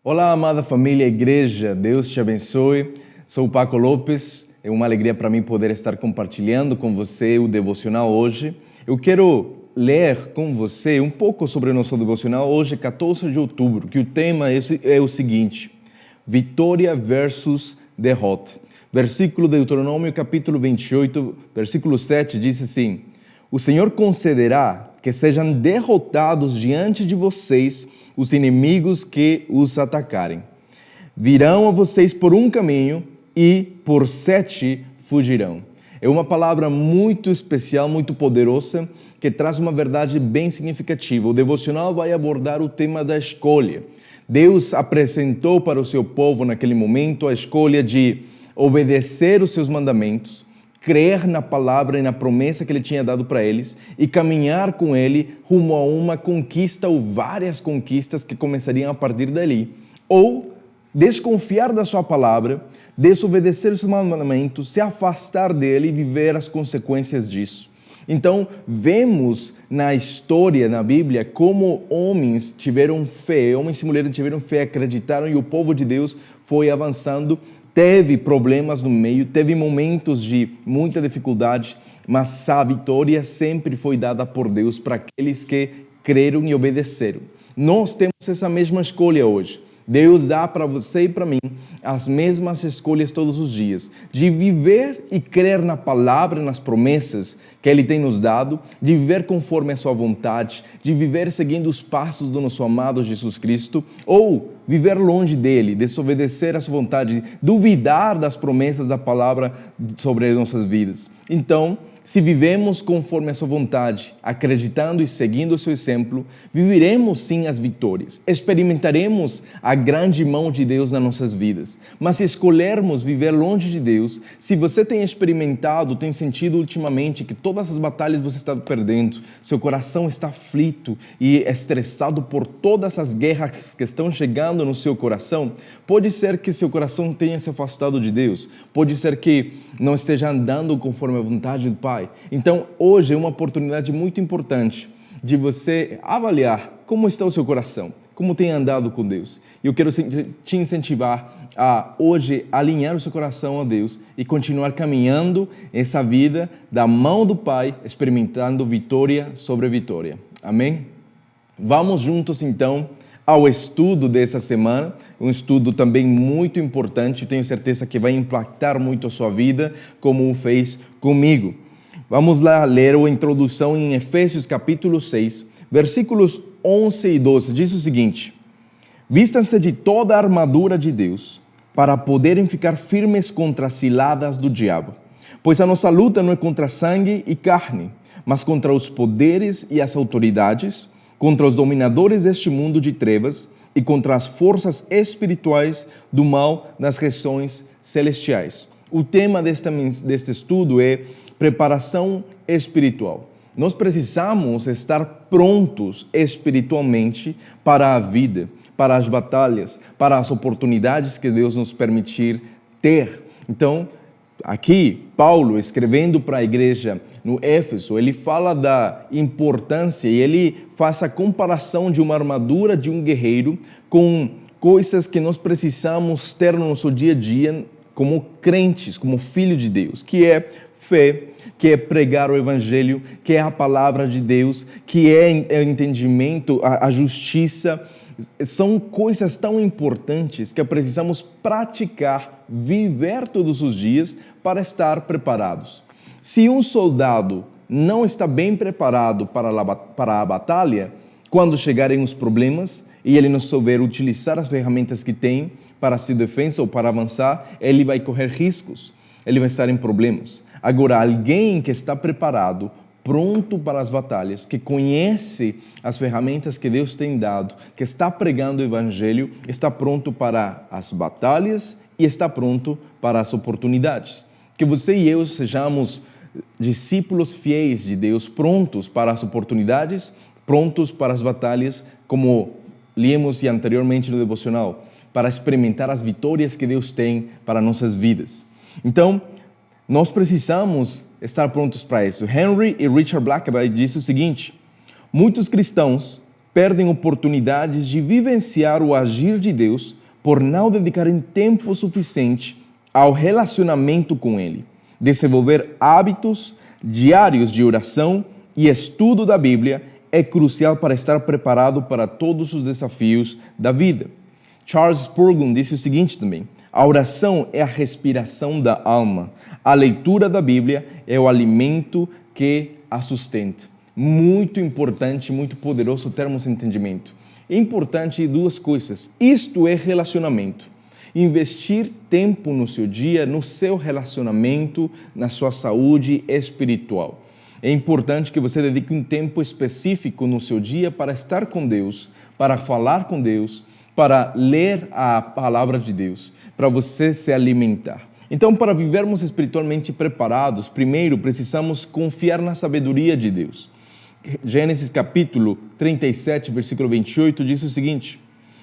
Olá, amada família, igreja, Deus te abençoe. Sou o Paco Lopes, é uma alegria para mim poder estar compartilhando com você o devocional hoje. Eu quero ler com você um pouco sobre o nosso devocional hoje, 14 de outubro, que o tema é o seguinte: vitória versus derrota. Versículo de Deuteronômio, capítulo 28, versículo 7, diz assim: o Senhor concederá que sejam derrotados diante de vocês os inimigos que os atacarem. Virão a vocês por um caminho e por 7 fugirão. É uma palavra muito especial, muito poderosa, que traz uma verdade bem significativa. O devocional vai abordar o tema da escolha. Deus apresentou para o seu povo naquele momento a escolha de obedecer os seus mandamentos, crer na palavra e na promessa que ele tinha dado para eles e caminhar com ele rumo a uma conquista ou várias conquistas que começariam a partir dali. Ou desconfiar da sua palavra, desobedecer os seus mandamentos, se afastar dele e viver as consequências disso. Então, vemos na história, na Bíblia, como homens tiveram fé, homens e mulheres tiveram fé, acreditaram e o povo de Deus foi avançando. Teve problemas no meio, teve momentos de muita dificuldade, mas a vitória sempre foi dada por Deus para aqueles que creram e obedeceram. Nós temos essa mesma escolha hoje. Deus dá para você e para mim as mesmas escolhas todos os dias, de viver e crer na palavra e nas promessas que Ele tem nos dado, de viver conforme a sua vontade, de viver seguindo os passos do nosso amado Jesus Cristo, ou viver longe dele, desobedecer a sua vontade, duvidar das promessas da palavra sobre as nossas vidas. Então, se vivemos conforme a sua vontade, acreditando e seguindo o seu exemplo, viveremos sim as vitórias, experimentaremos a grande mão de Deus nas nossas vidas. Mas se escolhermos viver longe de Deus, se você tem experimentado, tem sentido ultimamente que todas as batalhas você está perdendo, seu coração está aflito e estressado por todas as guerras que estão chegando no seu coração, pode ser que seu coração tenha se afastado de Deus, pode ser que não esteja andando conforme a vontade do Pai. Então, hoje é uma oportunidade muito importante de você avaliar como está o seu coração, como tem andado com Deus. E eu quero te incentivar a hoje alinhar o seu coração a Deus e continuar caminhando essa vida da mão do Pai, experimentando vitória sobre vitória. Amém? Vamos juntos então ao estudo dessa semana, um estudo também muito importante, tenho certeza que vai impactar muito a sua vida, como o fez comigo. Vamos lá ler a introdução em Efésios capítulo 6, versículos 11 e 12. Diz o seguinte: vistam-se de toda a armadura de Deus, para poderem ficar firmes contra as ciladas do diabo. Pois a nossa luta não é contra sangue e carne, mas contra os poderes e as autoridades, contra os dominadores deste mundo de trevas e contra as forças espirituais do mal nas regiões celestiais. O tema deste estudo é preparação espiritual. Nós precisamos estar prontos espiritualmente para a vida, para as batalhas, para as oportunidades que Deus nos permitir ter. Então, aqui, Paulo, escrevendo para a igreja no Éfeso, ele fala da importância e ele faz a comparação de uma armadura de um guerreiro com coisas que nós precisamos ter no nosso dia a dia como crentes, como filho de Deus, que é fé, que é pregar o Evangelho, que é a palavra de Deus, que é o entendimento, a justiça. São coisas tão importantes que precisamos praticar, viver todos os dias para estar preparados. Se um soldado não está bem preparado para a batalha, quando chegarem os problemas e ele não souber utilizar as ferramentas que tem para se defesa ou para avançar, ele vai correr riscos, ele vai estar em problemas. Agora, alguém que está preparado, pronto para as batalhas, que conhece as ferramentas que Deus tem dado, que está pregando o Evangelho, está pronto para as batalhas e está pronto para as oportunidades. Que você e eu sejamos discípulos fiéis de Deus, prontos para as oportunidades, prontos para as batalhas, como lemos anteriormente no devocional, para experimentar as vitórias que Deus tem para nossas vidas. Então, nós precisamos estar prontos para isso. Henry e Richard Blackaby dizem o seguinte: muitos cristãos perdem oportunidades de vivenciar o agir de Deus por não dedicarem tempo suficiente ao relacionamento com Ele. Desenvolver hábitos diários de oração e estudo da Bíblia é crucial para estar preparado para todos os desafios da vida. Charles Spurgeon disse o seguinte também: a oração é a respiração da alma. A leitura da Bíblia é o alimento que a sustenta. Muito importante, muito poderoso termos de entendimento. É importante duas coisas. Isto é relacionamento. Investir tempo no seu dia, no seu relacionamento, na sua saúde espiritual. É importante que você dedique um tempo específico no seu dia para estar com Deus, para falar com Deus, para ler a palavra de Deus, para você se alimentar. Então, para vivermos espiritualmente preparados, primeiro precisamos confiar na sabedoria de Deus. Gênesis capítulo 37, versículo 28 diz o seguinte: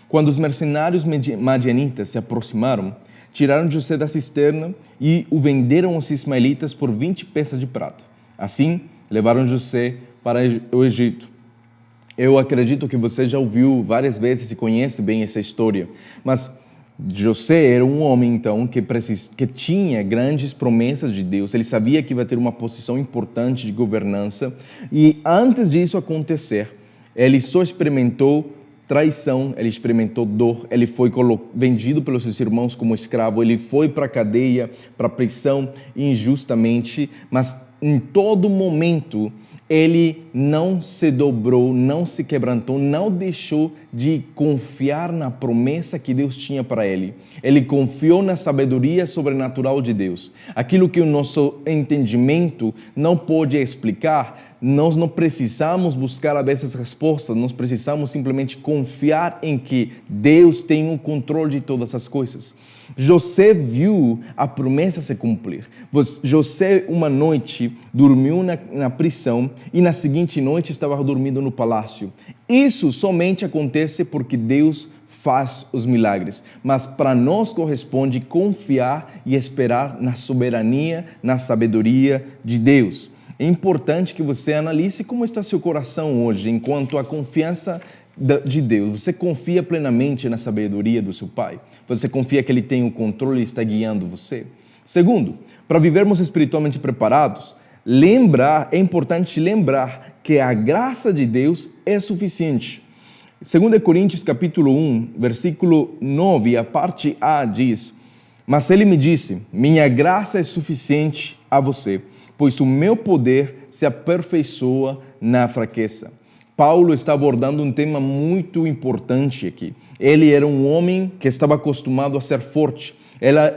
quando os mercenários madianitas se aproximaram, tiraram José da cisterna e o venderam aos ismaelitas por 20 peças de prata. Assim, levaram José para o Egito. Eu acredito que você já ouviu várias vezes e conhece bem essa história, mas José era um homem, então, que tinha grandes promessas de Deus. Ele sabia que ia ter uma posição importante de governança. E antes disso acontecer, ele só experimentou traição, ele experimentou dor, ele foi vendido pelos seus irmãos como escravo, ele foi para a cadeia, para a prisão injustamente, mas em todo momento ele não se dobrou, não se quebrantou, não deixou de confiar na promessa que Deus tinha para ele. Ele confiou na sabedoria sobrenatural de Deus. Aquilo que o nosso entendimento não pode explicar, nós não precisamos buscar a dessas respostas, nós precisamos simplesmente confiar em que Deus tem o controle de todas as coisas. José viu a promessa se cumprir. José, uma noite, dormiu na prisão e na seguinte noite estava dormindo no palácio. Isso somente acontece porque Deus faz os milagres. Mas para nós corresponde confiar e esperar na soberania, na sabedoria de Deus. É importante que você analise como está seu coração hoje enquanto à confiança de Deus. Você confia plenamente na sabedoria do seu Pai? Você confia que Ele tem o controle e está guiando você? Segundo, para vivermos espiritualmente preparados, é importante lembrar que a graça de Deus é suficiente. 2 Coríntios capítulo 1, versículo 9, a parte A diz: mas Ele me disse, minha graça é suficiente a você, pois o meu poder se aperfeiçoa na fraqueza. Paulo está abordando um tema muito importante aqui. Ele era um homem que estava acostumado a ser forte.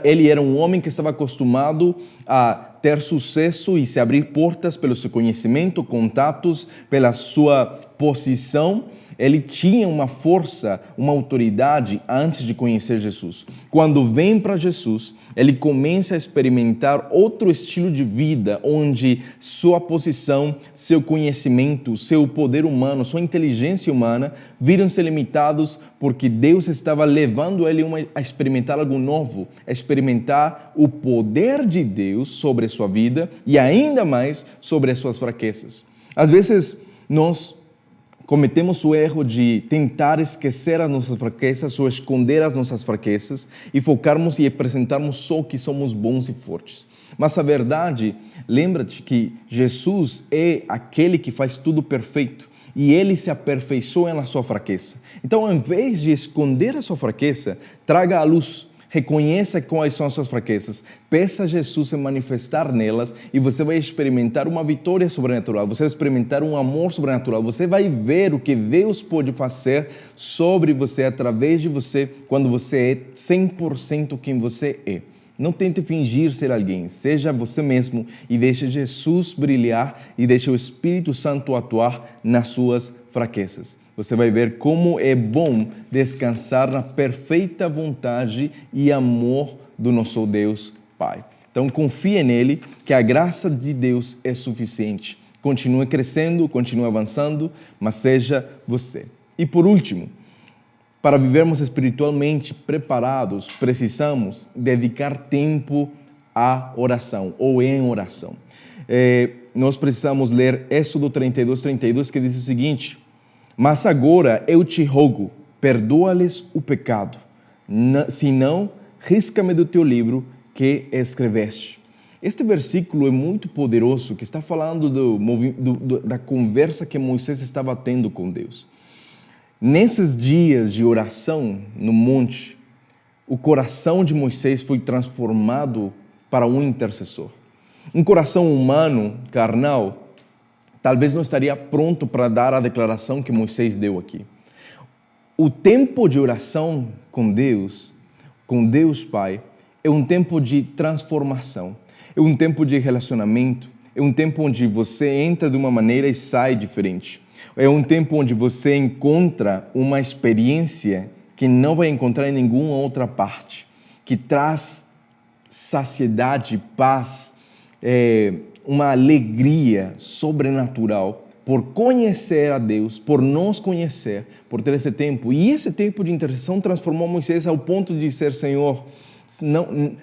Ele era um homem que estava acostumado a ter sucesso e se abrir portas pelo seu conhecimento, contatos, pela sua posição. Ele tinha uma força, uma autoridade antes de conhecer Jesus. Quando vem para Jesus, ele começa a experimentar outro estilo de vida, onde sua posição, seu conhecimento, seu poder humano, sua inteligência humana viram-se limitados porque Deus estava levando ele a experimentar algo novo, a experimentar o poder de Deus sobre a sua vida e ainda mais sobre as suas fraquezas. Às vezes, nós cometemos o erro de tentar esquecer as nossas fraquezas ou esconder as nossas fraquezas e focarmos e apresentarmos só que somos bons e fortes. Mas a verdade, lembra-te que Jesus é aquele que faz tudo perfeito e Ele se aperfeiçoa na sua fraqueza. Então, ao invés de esconder a sua fraqueza, traga à luz. Reconheça quais são as suas fraquezas, peça a Jesus se manifestar nelas e você vai experimentar uma vitória sobrenatural, você vai experimentar um amor sobrenatural, você vai ver o que Deus pode fazer sobre você, através de você, quando você é 100% quem você é. Não tente fingir ser alguém, seja você mesmo e deixe Jesus brilhar e deixe o Espírito Santo atuar nas suas fraquezas. Você vai ver como é bom descansar na perfeita vontade e amor do nosso Deus Pai. Então confie nele, que a graça de Deus é suficiente. Continue crescendo, continue avançando, mas seja você. E por último, para vivermos espiritualmente preparados, precisamos dedicar tempo à oração ou em oração. Nós precisamos ler Êxodo 32, que diz o seguinte: Mas agora eu te rogo, perdoa-lhes o pecado, senão risca-me do teu livro que escreveste. Este versículo é muito poderoso, que está falando da conversa que Moisés estava tendo com Deus. Nesses dias de oração no monte, o coração de Moisés foi transformado para um intercessor. Um coração humano, carnal, talvez não estaria pronto para dar a declaração que Moisés deu aqui. O tempo de oração com Deus Pai, é um tempo de transformação, é um tempo de relacionamento, é um tempo onde você entra de uma maneira e sai diferente. É um tempo onde você encontra uma experiência que não vai encontrar em nenhuma outra parte, que traz saciedade, paz, uma alegria sobrenatural por conhecer a Deus, por nos conhecer, por ter esse tempo. E esse tempo de intercessão transformou Moisés ao ponto de dizer: Senhor, não,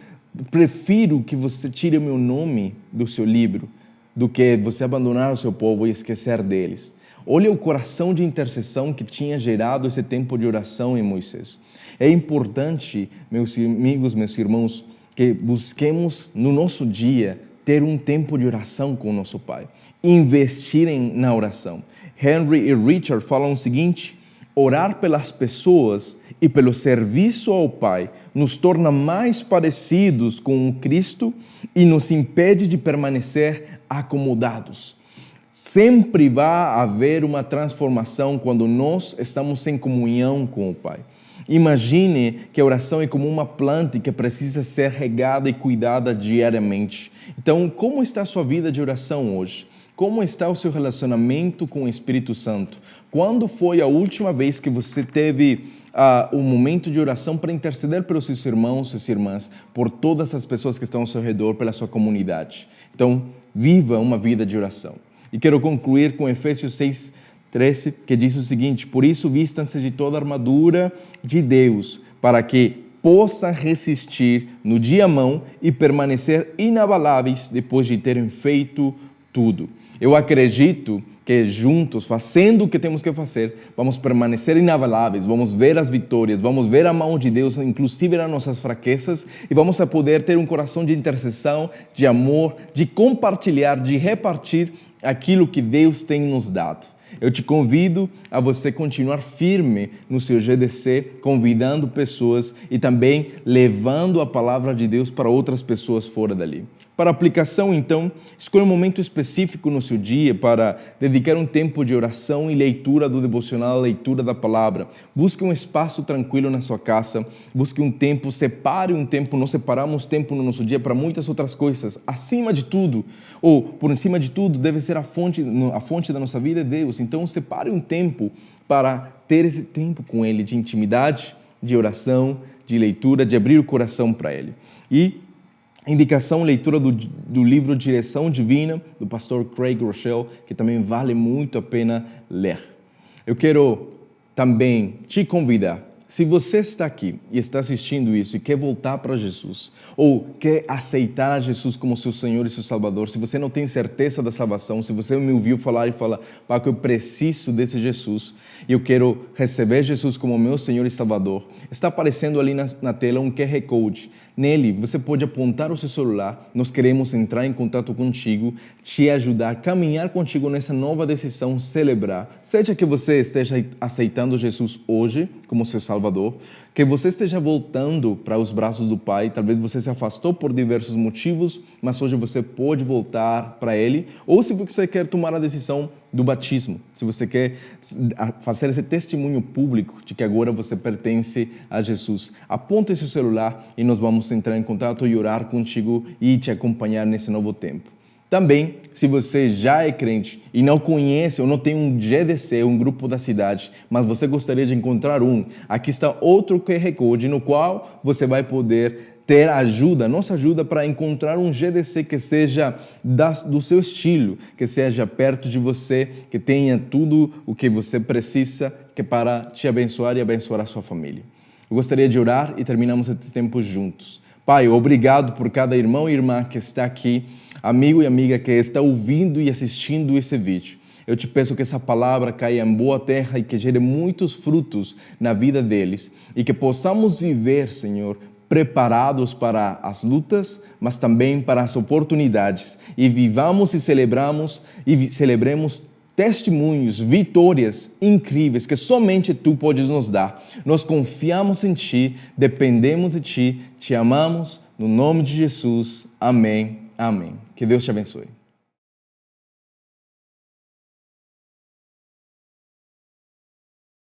prefiro que você tire o meu nome do seu livro do que você abandonar o seu povo e esquecer deles. Olha o coração de intercessão que tinha gerado esse tempo de oração em Moisés. É importante, meus amigos, meus irmãos, que busquemos no nosso dia ter um tempo de oração com o nosso Pai. Investirem na oração. Henry e Richard falam o seguinte: orar pelas pessoas e pelo serviço ao Pai nos torna mais parecidos com o Cristo e nos impede de permanecer acomodados. Sempre vai haver uma transformação quando nós estamos em comunhão com o Pai. Imagine que a oração é como uma planta que precisa ser regada e cuidada diariamente. Então, como está a sua vida de oração hoje? Como está o seu relacionamento com o Espírito Santo? Quando foi a última vez que você teve um momento de oração para interceder pelos seus irmãos e irmãs, por todas as pessoas que estão ao seu redor, pela sua comunidade? Então, viva uma vida de oração. E quero concluir com Efésios 6:13, que diz o seguinte: por isso vistam-se de toda a armadura de Deus, para que possam resistir no dia mau e permanecer inabaláveis depois de terem feito tudo. Eu acredito que juntos, fazendo o que temos que fazer, vamos permanecer inabaláveis, vamos ver as vitórias, vamos ver a mão de Deus, inclusive nas nossas fraquezas, e vamos a poder ter um coração de intercessão, de amor, de compartilhar, de repartir aquilo que Deus tem nos dado. Eu te convido a você continuar firme no seu GDC, convidando pessoas e também levando a palavra de Deus para outras pessoas fora dali. Para aplicação, então, escolha um momento específico no seu dia para dedicar um tempo de oração e leitura do devocional, leitura da palavra. Busque um espaço tranquilo na sua casa, busque um tempo, separe um tempo. Nós separamos tempo no nosso dia para muitas outras coisas. Acima de tudo, ou por cima de tudo, deve ser a fonte da nossa vida é Deus. Então, separe um tempo para ter esse tempo com Ele de intimidade, de oração, de leitura, de abrir o coração para Ele. E indicação, leitura do livro Direção Divina, do pastor Craig Rochelle, que também vale muito a pena ler. Eu quero também te convidar, se você está aqui e está assistindo isso e quer voltar para Jesus, ou quer aceitar a Jesus como seu Senhor e seu Salvador, se você não tem certeza da salvação, se você me ouviu falar e fala: Paco, eu preciso desse Jesus, e eu quero receber Jesus como meu Senhor e Salvador, está aparecendo ali na tela um QR Code. Nele, você pode apontar o seu celular. Nós queremos entrar em contato contigo, te ajudar, caminhar contigo nessa nova decisão, celebrar. Seja que você esteja aceitando Jesus hoje como seu Salvador, que você esteja voltando para os braços do Pai, talvez você se afastou por diversos motivos, mas hoje você pode voltar para Ele, ou se você quer tomar a decisão do batismo, se você quer fazer esse testemunho público de que agora você pertence a Jesus, aponte seu celular e nós vamos entrar em contato e orar contigo e te acompanhar nesse novo tempo. Também, se você já é crente e não conhece ou não tem um GDC, um grupo da cidade, mas você gostaria de encontrar aqui está outro QR Code no qual você vai poder ter ajuda, nossa ajuda para encontrar um GDC que seja do seu estilo, que seja perto de você, que tenha tudo o que você precisa para te abençoar e abençoar a sua família. Eu gostaria de orar e terminamos esse tempo juntos. Pai, obrigado por cada irmão e irmã que está aqui, amigo e amiga que está ouvindo e assistindo esse vídeo. Eu te peço que essa palavra caia em boa terra e que gere muitos frutos na vida deles e que possamos viver, Senhor, preparados para as lutas, mas também para as oportunidades e vivamos e celebremos testemunhos, vitórias incríveis que somente Tu podes nos dar. Nós confiamos em Ti, dependemos de Ti, Te amamos, no nome de Jesus. Amém. Amém. Que Deus te abençoe.